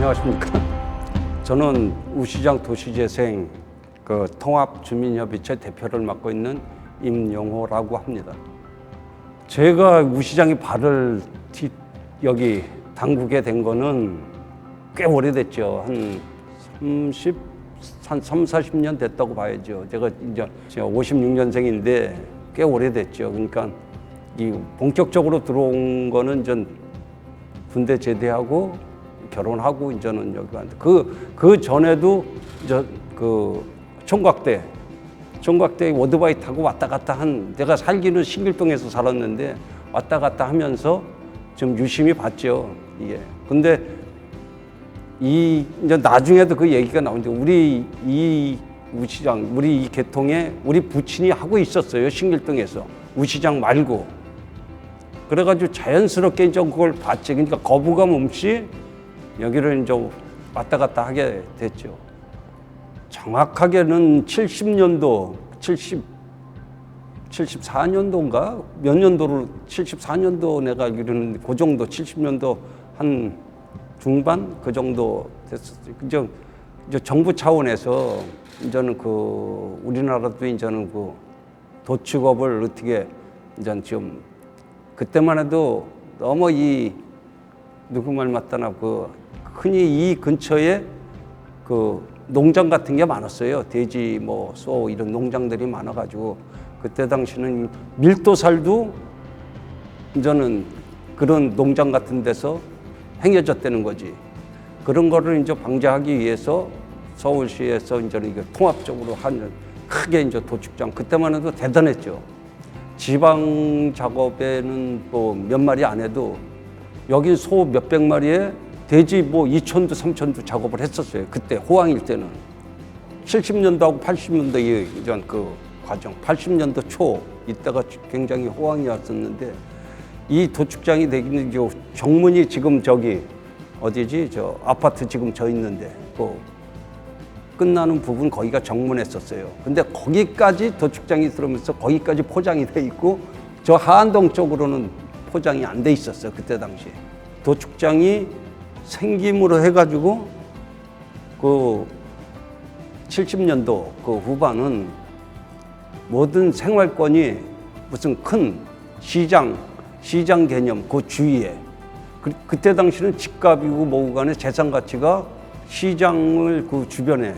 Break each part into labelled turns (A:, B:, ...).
A: 안녕하십니까. 저는 우시장 도시재생 통합주민협의체 대표를 맡고 있는 임용호라고 합니다. 제가 우시장이 발을 여기 담그게 된 거는 꽤 오래됐죠. 한 40년 됐다고 봐야죠. 제가 이제 56년생인데 꽤 오래됐죠. 그러니까 이 본격적으로 들어온 거는 전 군대 제대하고 결혼하고 이제는 여기 왔는데 그 전에도 총각대 오토바이 타고 왔다 갔다 내가 살기는 신길동에서 살았는데 왔다 갔다 하면서 좀 유심히 봤죠. 이게. 근데 이제 나중에도 그 얘기가 나오는데 우리 이 우시장, 우리 이 계통에 우리 부친이 하고 있었어요. 신길동에서. 우시장 말고. 그래가지고 자연스럽게 이제 그걸 봤지. 그러니까 거부감 없이 여기를 이제 왔다 갔다 하게 됐죠. 정확하게는 74년도인가? 몇 년도를, 74년도 내가 알기로는 그 정도, 70년도 한 중반? 그 정도 됐었어요. 이제 정부 차원에서 이제는 우리나라도 이제는 도축업을 어떻게 이제 좀 그때만 해도 너무 누구 말 맞다나 흔히 이 근처에 농장 같은 게 많았어요. 돼지, 소 이런 농장들이 많아가지고 그때 당시는 밀도살도 이제는 그런 농장 같은 데서 행해졌다는 거지. 그런 거를 이제 방지하기 위해서 서울시에서 이제 이게 통합적으로 크게 이제 도축장 그때만 해도 대단했죠. 지방 작업에는 몇 마리 안 해도 여기 소 몇백 마리에 돼지 2천도 3천도 작업을 했었어요. 그때 호황일 때는 70년도하고 80년도 이전 과정 80년도 초 이때가 굉장히 호황이었었는데 이 도축장이 되기는 정문이 지금 어디지 아파트 지금 저 있는데 끝나는 부분 거기가 정문했었어요. 근데 거기까지 도축장이 들어오면서 거기까지 포장이 돼 있고 저 하안동 쪽으로는 포장이 안 돼 있었어요. 그때 당시에. 도축장이 생김으로 해가지고 70년도 후반은 모든 생활권이 무슨 큰 시장 개념 주위에 그때 당시는 집값이고 뭐고 간에 재산 가치가 시장을 주변에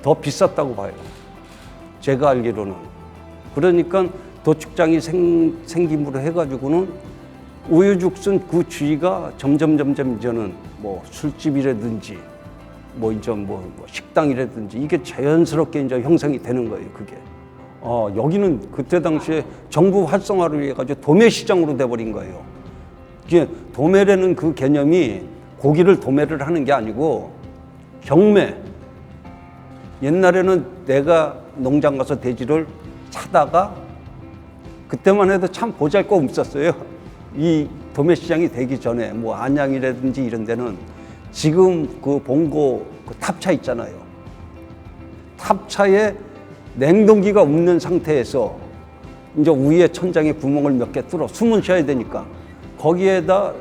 A: 더 비쌌다고 봐요. 제가 알기로는. 그러니까 도축장이 생김으로 해가지고는 우후죽순 주위가 점점 이제는 술집이라든지 식당이라든지 이게 자연스럽게 이제 형성이 되는 거예요. 그게. 여기는 그때 당시에 정부 활성화를 위해 가지고 도매시장으로 돼버린 거예요. 이게 도매라는 그 개념이 고기를 도매를 하는 게 아니고 경매. 옛날에는 내가 농장 가서 돼지를 사다가 그때만 해도 참 보잘것없었어요. 이 도매시장이 되기 전에 안양이라든지 이런 데는 지금 봉고 탑차 있잖아요. 탑차에 냉동기가 없는 상태에서 이제 위에 천장에 구멍을 몇 개 뚫어 숨을 쉬어야 되니까 거기에다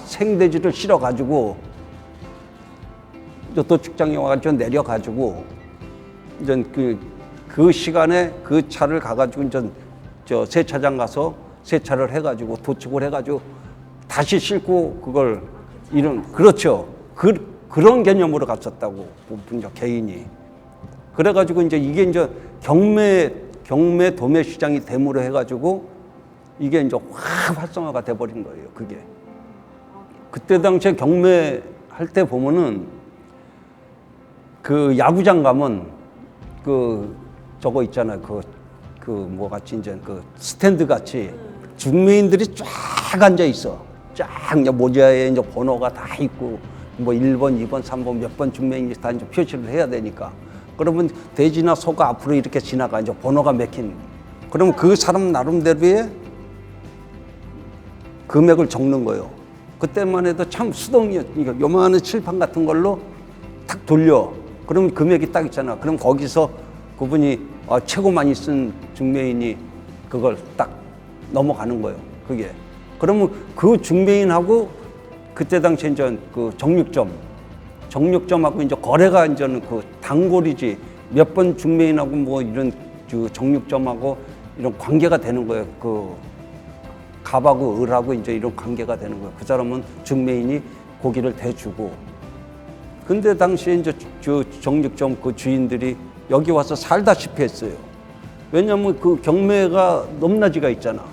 A: 생돼지를 실어가지고 도축장에 와가지고 내려가지고 이제 그 시간에 그 차를 가가지고 이제 세차장 가서 세차를 해가지고 도축을 해가지고 다시 싣고 그걸 그렇죠. 그런 개념으로 갔었다고 개인이. 그래가지고 이제 이게 이제 경매 도매 시장이 됨으로 해가지고 이게 이제 확 활성화가 돼버린 거예요. 그게. 그때 당시에 경매할 때 보면은 야구장 가면 저거 있잖아요. 같이 이제 스탠드 같이 중매인들이 쫙 앉아 있어. 쫙 모자에 이제 번호가 다 있고 1번, 2번, 3번 몇 번 중매인이 다 이제 표시를 해야 되니까. 그러면 돼지나 소가 앞으로 이렇게 지나가 이제 번호가 맥힌. 그러면 그 사람 나름대로의 금액을 적는 거예요. 그때만 해도 참 수동이었. 요만한 칠판 같은 걸로 탁 돌려. 그러면 금액이 딱 있잖아. 그럼 거기서 그분이 최고 많이 쓴 중매인이 그걸 딱 넘어가는 거예요. 그게. 그러면 그 중매인하고 그때 당시에 이제 정육점 정육점하고 이제 거래가 이제는 그 단골이지 몇 번 중매인하고 뭐 이런 그 정육점하고 이런 관계가 되는 거예요. 그 갑하고 을하고 이제 이런 관계가 되는 거예요. 그 사람은 중매인이 고기를 대주고. 근데 당시에 이제 저 정육점 그 주인들이 여기 와서 살다시피 했어요. 왜냐면 그 경매가 높낮이가 있잖아.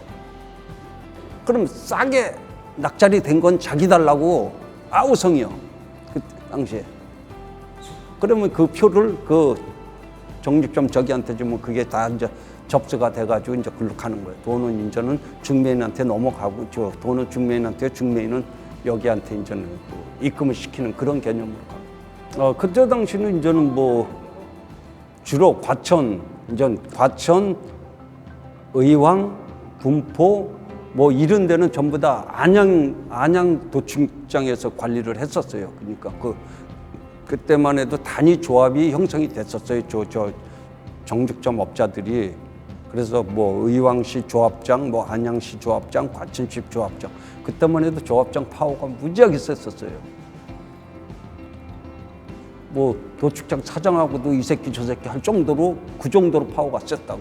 A: 그럼 싸게 낙찰이 된 건 자기 달라고 아우성이요. 그 당시에. 그러면 그 표를 그 정육점 저기한테 주면 그게 다 이제 접수가 돼가지고 이제 글로 가는 거예요. 돈은 이제는 중매인한테 넘어가고, 저 돈은 중매인한테, 중매인은 여기한테 이제는 그 입금을 시키는 그런 개념으로 가고. 그때 당시는 이제는 뭐 주로 과천, 이제 과천, 의왕, 분포 뭐 이런 데는 전부 다 안양 도축장에서 관리를 했었어요. 그러니까 그때만 해도 단위 조합이 형성이 됐었어요. 저 정육점 업자들이. 그래서 뭐 의왕시 조합장, 뭐 안양시 조합장, 과천시 조합장. 그때만 해도 조합장 파워가 무지하게 셌었어요. 뭐 도축장 사장하고도 이 새끼 저 새끼 할 정도로 그 정도로 파워가 셌다고.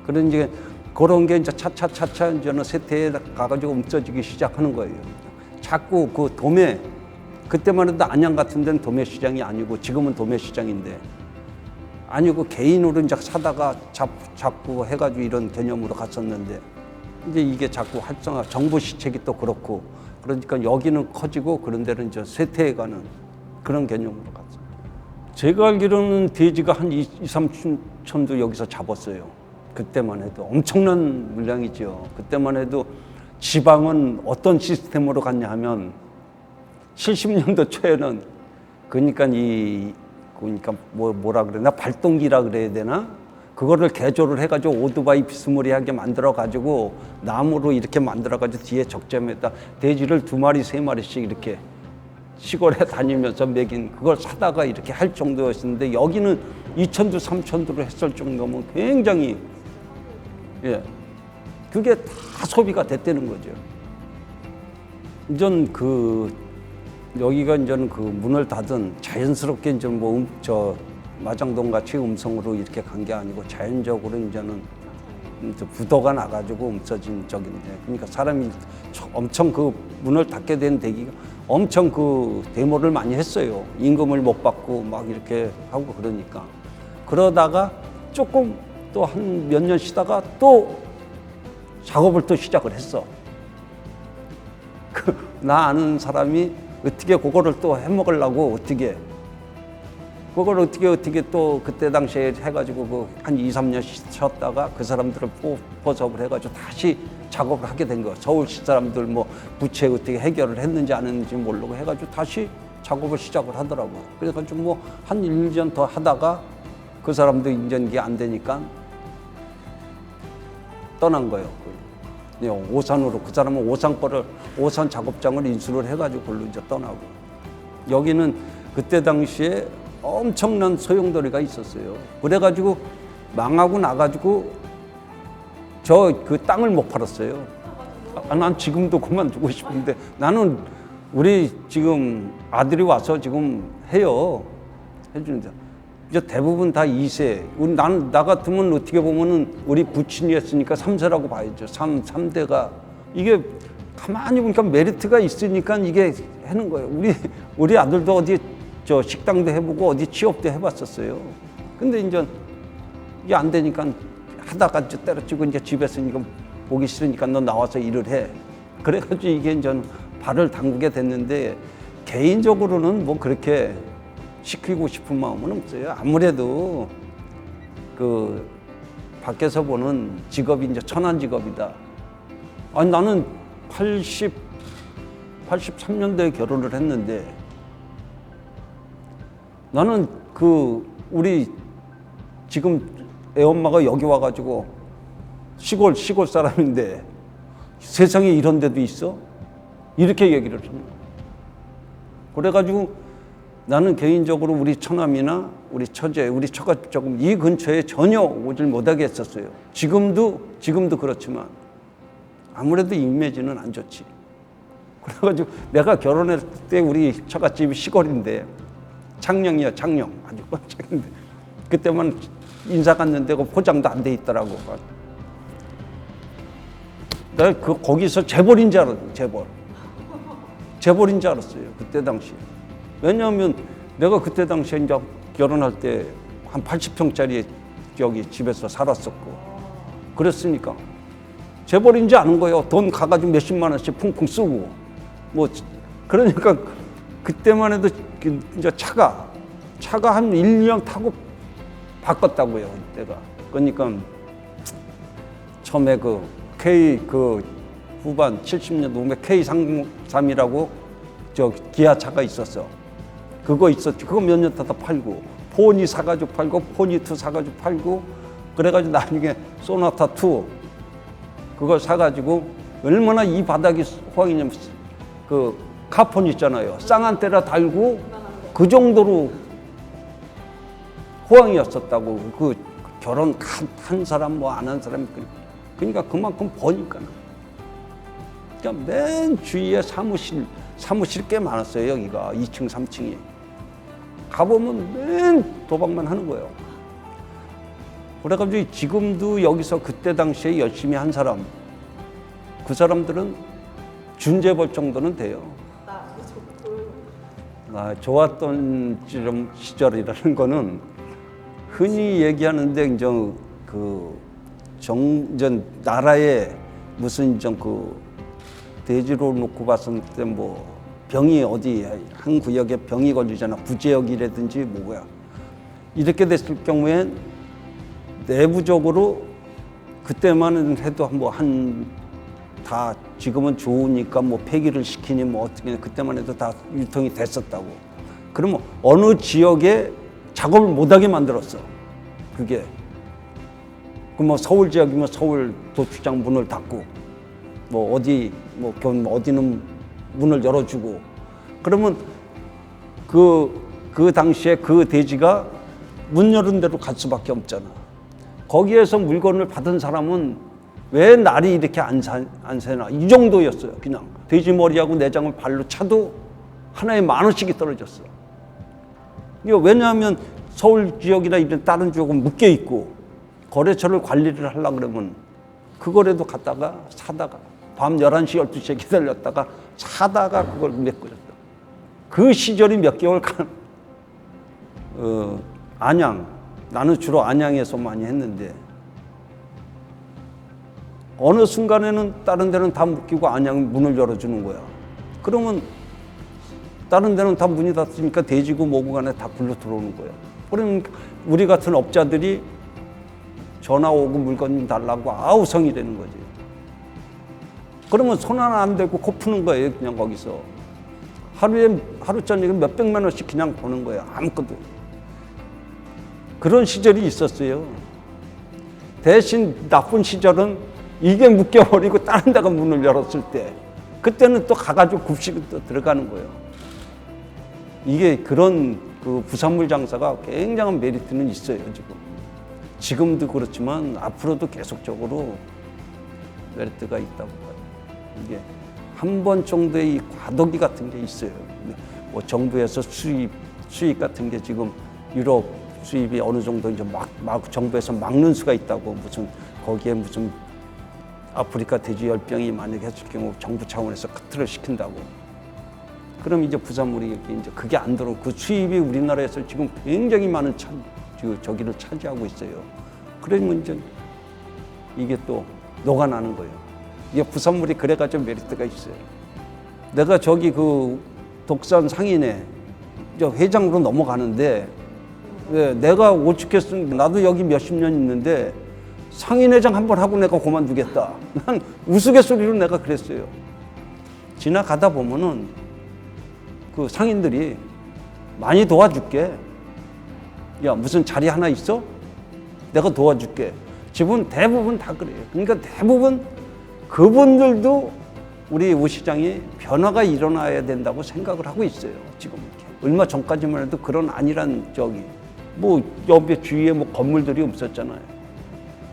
A: 그런 이제 그런 게 이제 차차 이제는 세태에 가가지고 없어지기 시작하는 거예요. 자꾸 그 도매, 그때만 해도 안양 같은 데는 도매 시장이 아니고 지금은 도매 시장인데 아니고 개인으로 이제 사다가 자꾸 해가지고 이런 개념으로 갔었는데 이제 이게 자꾸 활성화, 정부 시책이 또 그렇고 그러니까 여기는 커지고 그런 데는 이제 쇠퇴해 가는 그런 개념으로 갔어요. 제가 알기로는 돼지가 한 2-3천도 여기서 잡았어요. 그때만 해도 엄청난 물량이죠. 그때만 해도 지방은 어떤 시스템으로 갔냐 하면 70년도 초에는 그러니까 뭐라 그러나 발동기라 그래야 되나? 그거를 개조를 해가지고 오토바이 비스무리하게 만들어가지고 나무로 이렇게 만들어가지고 뒤에 적점에다 돼지를 2마리, 3마리씩 이렇게 시골에 다니면서 먹인 그걸 사다가 이렇게 할 정도였는데 여기는 2천도, 3천도로 했을 정도면 굉장히 그게 다 소비가 됐다는 거죠. 이전 여기가 이제는 그 문을 닫은 자연스럽게 이제 마장동 같이 음성으로 이렇게 간 게 아니고 자연적으로 이제는 부도가 나가지고 없어진 적인데 그러니까 사람이 엄청 그 문을 닫게 된 계기가 엄청 그 데모를 많이 했어요. 임금을 못 받고 막 이렇게 하고 그러니까 그러다가 조금 또 한 몇 년 쉬다가 또 작업을 또 시작을 했어. 나 아는 사람이 어떻게 그거를 또 해먹으려고 그걸 어떻게 또 그때 당시에 해가지고 한 2-3년 쉬었다가 그 사람들을 포섭을 해가지고 다시 작업을 하게 된 거야. 서울시 사람들 뭐 부채 어떻게 해결을 했는지 안 했는지 모르고 해가지고 다시 작업을 시작을 하더라고요. 그래가지고 뭐 한 1년 더 하다가 그 사람도 이제 이게 안 되니까 떠난 거예요. 오산으로 그 사람은 오산 작업장을 인수를 해가지고 그걸로 이제 떠나고 여기는 그때 당시에 엄청난 소용돌이가 있었어요. 그래가지고 망하고 나가지고 저 그 땅을 못 팔았어요. 난 지금도 그만두고 싶은데 나는 우리 지금 아들이 와서 지금 해주는데 이제 대부분 다 2세. 나 같으면 어떻게 보면은 우리 부친이었으니까 3세라고 봐야죠. 3대가 이게 가만히 보니까 메리트가 있으니까 이게 하는 거예요. 우리 아들도 어디 저 식당도 해보고 어디 취업도 해봤었어요. 근데 이제 이게 안 되니까 하다가 이제 때려치고 이제 집에서 이거 보기 싫으니까 너 나와서 일을 해. 그래가지고 이게 이제 발을 담그게 됐는데 개인적으로는 뭐 그렇게 시키고 싶은 마음은 없어요. 아무래도 그 밖에서 보는 직업이 이제 천한 직업이다. 아니 나는 83년도에 결혼을 했는데 나는 우리 지금 애엄마가 여기 와가지고 시골 사람인데 세상에 이런 데도 있어? 이렇게 얘기를 하는 거야. 그래가지고 나는 개인적으로 우리 처남이나 우리 처제, 우리 처가 조금 이 근처에 전혀 오질 못하게 했었어요. 지금도 그렇지만 아무래도 이미지는 안 좋지. 그래가지고 내가 결혼할 때 우리 처갓집이 시골인데 창녕이야, 창녕. 아주 깜짝인데. 그때만 인사 갔는데 그 포장도 안 돼 있더라고. 내가 거기서 재벌인 줄 알았어, 재벌. 재벌인 줄 알았어요, 그때 당시에. 왜냐하면 내가 그때 당시에 이제 결혼할 때 한 80평짜리 여기 집에서 살았었고. 그랬으니까. 재벌인 줄 아는 거예요. 돈 가가지고 몇십만 원씩 쿵쿵 쓰고. 뭐, 그러니까 그때만 해도 이제 차가 한 1, 2년 타고 바꿨다고요, 내가. 그러니까 처음에 K 후반 70년도 후에 K33이라고 저 기아차가 있었어. 그거 있었지. 그거 몇 년 타다 팔고, 포니 사가지고 팔고, 포니2 사가지고 팔고, 그래가지고 나중에 소나타2 그걸 사가지고 얼마나 이 바닥이 호황이냐면 그 카폰 있잖아요. 쌍안대라 달고 그 정도로 호황이었었다고. 그 결혼 한 사람 뭐 안 한 사람이 그러니까 그만큼 버니까. 그러니까 맨 주위에 사무실 꽤 많았어요. 여기가 2층 3층이. 가보면 맨 도박만 하는 거예요. 그래가지고 지금도 여기서 그때 당시에 열심히 한 사람, 그 사람들은 준재벌 정도는 돼요. 좋았던 시절이라는 거는 흔히 얘기하는데 이제 나라에 무슨 대지로 놓고 봤을 때 뭐 병이 어디 한 구역에 병이 걸리잖아. 부지역이라든지 뭐야. 이렇게 됐을 경우엔 내부적으로 그때만 해도 다 지금은 좋으니까 뭐 폐기를 시키니 뭐 어떻게 그때만 해도 다 유통이 됐었다고. 그러면 어느 지역에 작업을 못하게 만들었어. 그게. 뭐 서울 지역이면 서울 도축장 문을 닫고 뭐 어디는 문을 열어주고. 그러면 그 당시에 그 대지가 문 열은 대로 갈 수밖에 없잖아. 거기에서 물건을 받은 사람은 왜 날이 이렇게 안 새나 이 정도였어요. 그냥 돼지머리하고 내장을 발로 차도 하나에 10,000원씩이 떨어졌어. 이거 왜냐하면 서울 지역이나 이런 다른 지역은 묶여 있고 거래처를 관리를 하려고 그러면 그거라도 갔다가 사다가 밤 11시 12시에 기다렸다가 사다가 그걸 메꿔줬다. 그 시절이 몇 개월간 나는 주로 안양에서 많이 했는데 어느 순간에는 다른 데는 다 묶이고 안양 문을 열어주는 거야. 그러면 다른 데는 다 문이 닫히니까 돼지고 뭐고 간에 다 불러 들어오는 거야. 그러면 우리 같은 업자들이 전화 오고 물건 달라고 아우성이 되는 거지. 그러면 손 하나 안 대고 코 푸는 거예요. 그냥 거기서. 하루 저녁에 몇백만 원씩 그냥 버는 거예요. 아무것도. 그런 시절이 있었어요. 대신 나쁜 시절은 이게 묶여버리고 다른 데가 문을 열었을 때 그때는 또 가가지고 굽식이 또 들어가는 거예요. 이게 그런 부산물 장사가 굉장한 메리트는 있어요. 지금도 그렇지만 앞으로도 계속적으로 메리트가 있다고 봐요. 이게 한 번 정도의 이 과도기 같은 게 있어요. 뭐 정부에서 수입 같은 게 지금 유럽 수입이 어느 정도 이제 막 정부에서 막는 수가 있다고 거기에 무슨 아프리카 돼지열병이 만약에 했을 경우 정부 차원에서 커트를 시킨다고. 그럼 이제 부산물이 이제 그게 안 들어오고 그 수입이 우리나라에서 지금 굉장히 많은 저기를 차지하고 있어요. 그러면 이제 이게 또 녹아나는 거예요. 이게 부산물이 그래가지고 메리트가 있어요. 내가 독산 상인에 회장으로 넘어가는데 내가 오죽했으면 나도 여기 몇십 년 있는데 상인회장 한번 하고 내가 그만두겠다. 난 우스갯소리로 내가 그랬어요. 지나가다 보면은 그 상인들이 많이 도와줄게. 야, 무슨 자리 하나 있어? 내가 도와줄게. 지금 대부분 다 그래요. 그러니까 대부분 그분들도 우리 우 시장이 변화가 일어나야 된다고 생각을 하고 있어요. 지금 얼마 전까지만 해도 그런 아니란 옆에 주위에 건물들이 없었잖아요.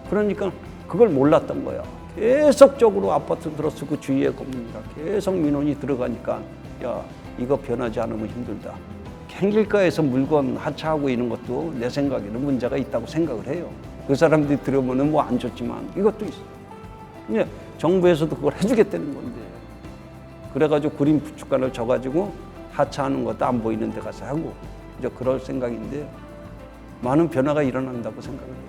A: 그러니까 그걸 몰랐던 거야. 계속적으로 아파트 들어서 그 주위에 건물이라 계속 민원이 들어가니까 야, 이거 변하지 않으면 힘들다. 행길가에서 물건 하차하고 이런 것도 내 생각에는 문제가 있다고 생각을 해요. 그 사람들이 들으면은 뭐 안 좋지만 이것도 있어. 이제 정부에서도 그걸 해주겠다는 건데. 그래가지고 구림 부축간을 져가지고 하차하는 것도 안 보이는 데 가서 하고 이제 그럴 생각인데 많은 변화가 일어난다고 생각합니다.